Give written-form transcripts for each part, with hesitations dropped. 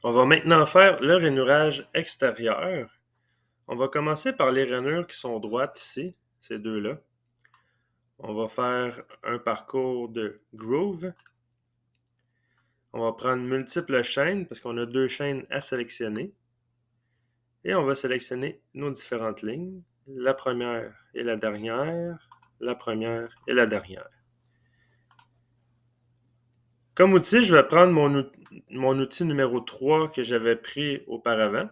On va maintenant faire le rainurage extérieur. On va commencer par les rainures qui sont droites ici, ces deux-là. On va faire un parcours de groove. On va prendre multiples chaînes parce qu'on a deux chaînes à sélectionner. Et on va sélectionner nos différentes lignes. La première et la dernière. La première et la dernière. Comme outil, je vais prendre mon outil numéro 3 que j'avais pris auparavant.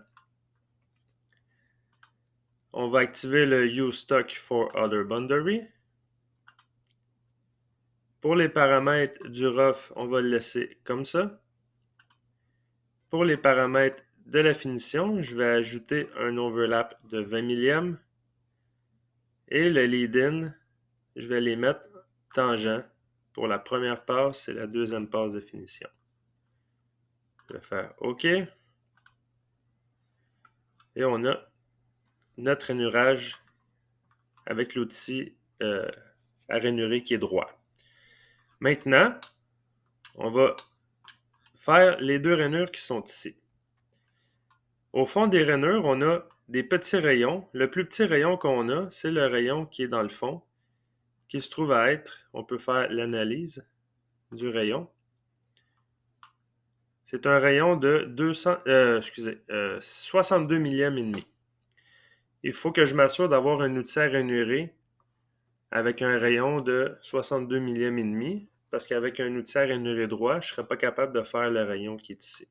On va activer le Use Stock for Other Boundary. Pour les paramètres du rough, on va le laisser comme ça. Pour les paramètres de la finition, je vais ajouter un overlap de 20 millièmes. Et le lead-in, je vais les mettre tangent pour la première passe et la deuxième passe de finition. Je vais faire OK. Et on a notre rainurage avec l'outil à rainurer qui est droit. Maintenant, on va faire les deux rainures qui sont ici. Au fond des rainures, on a des petits rayons. Le plus petit rayon qu'on a, c'est le rayon qui est dans le fond, qui se trouve à être, on peut faire l'analyse du rayon. C'est un rayon de 62 millièmes et demi. Il faut que je m'assure d'avoir un outil à rainurer avec un rayon de 62 millièmes et demi, parce qu'avec un outil à rainurer droit, je ne serais pas capable de faire le rayon qui est ici.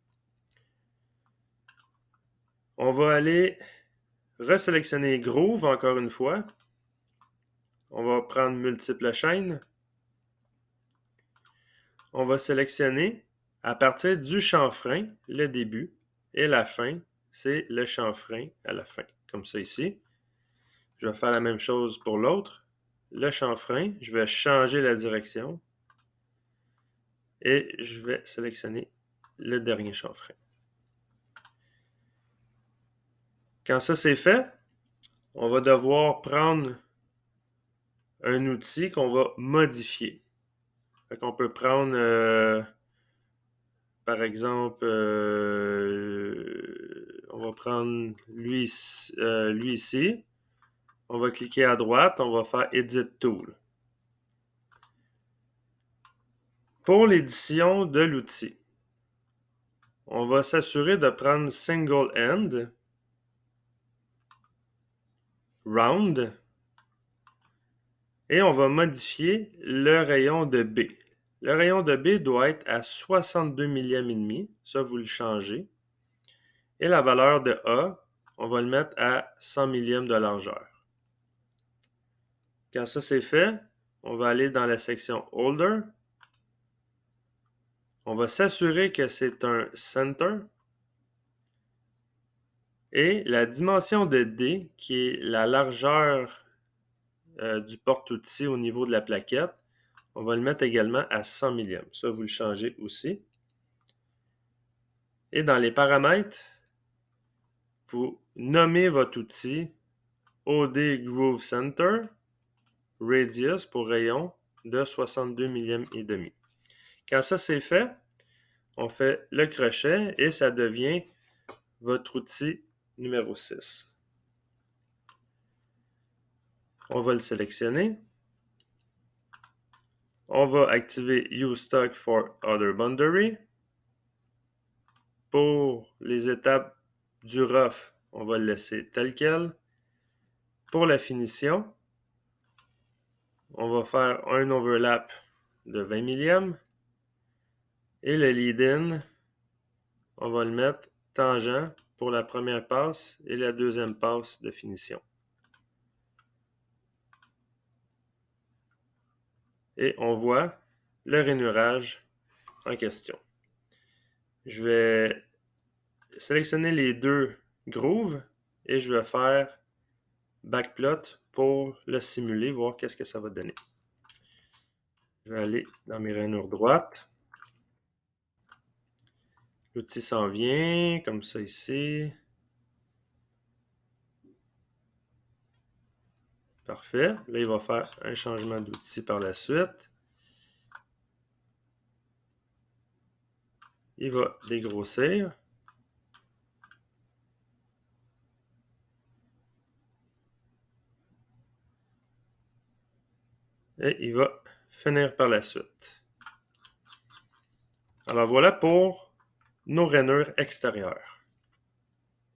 On va aller resélectionner Groove encore une fois. On va prendre multiples chaînes. On va sélectionner à partir du chanfrein, le début et la fin, c'est le chanfrein à la fin, comme ça ici. Je vais faire la même chose pour l'autre. Le chanfrein, je vais changer la direction et je vais sélectionner le dernier chanfrein. Quand ça c'est fait, on va devoir prendre un outil qu'on va modifier. Fait qu'on peut prendre, par exemple, on va prendre lui ici. On va cliquer à droite, on va faire Edit Tool. Pour l'édition de l'outil, on va s'assurer de prendre Single End, Round, et on va modifier le rayon de B. Le rayon de B doit être à 62 millièmes et demi, ça vous le changez. Et la valeur de A, on va le mettre à 100 millièmes de largeur. Quand ça c'est fait, on va aller dans la section Holder. On va s'assurer que c'est un Center. Et la dimension de D, qui est la largeur du porte-outil au niveau de la plaquette, on va le mettre également à 100 millièmes. Ça, vous le changez aussi. Et dans les paramètres, vous nommez votre outil OD Groove Center, Radius pour rayon de 62 millièmes et demi. Quand ça c'est fait, on fait le crochet et ça devient votre outil numéro 6. On va le sélectionner. On va activer Use Stock for Other Boundary. Pour les étapes du rough, on va le laisser tel quel. Pour la finition, on va faire un overlap de 20 millièmes. Et le lead-in, on va le mettre tangent pour la première passe et la deuxième passe de finition. Et on voit le rainurage en question. Je vais sélectionner les deux grooves et je vais faire backplot pour le simuler, voir qu'est-ce que ça va donner. Je vais aller dans mes rainures droites. L'outil s'en vient, comme ça ici. Parfait. Là, il va faire un changement d'outil par la suite. Il va dégrossir. Et il va finir par la suite. Alors voilà pour nos rainures extérieures.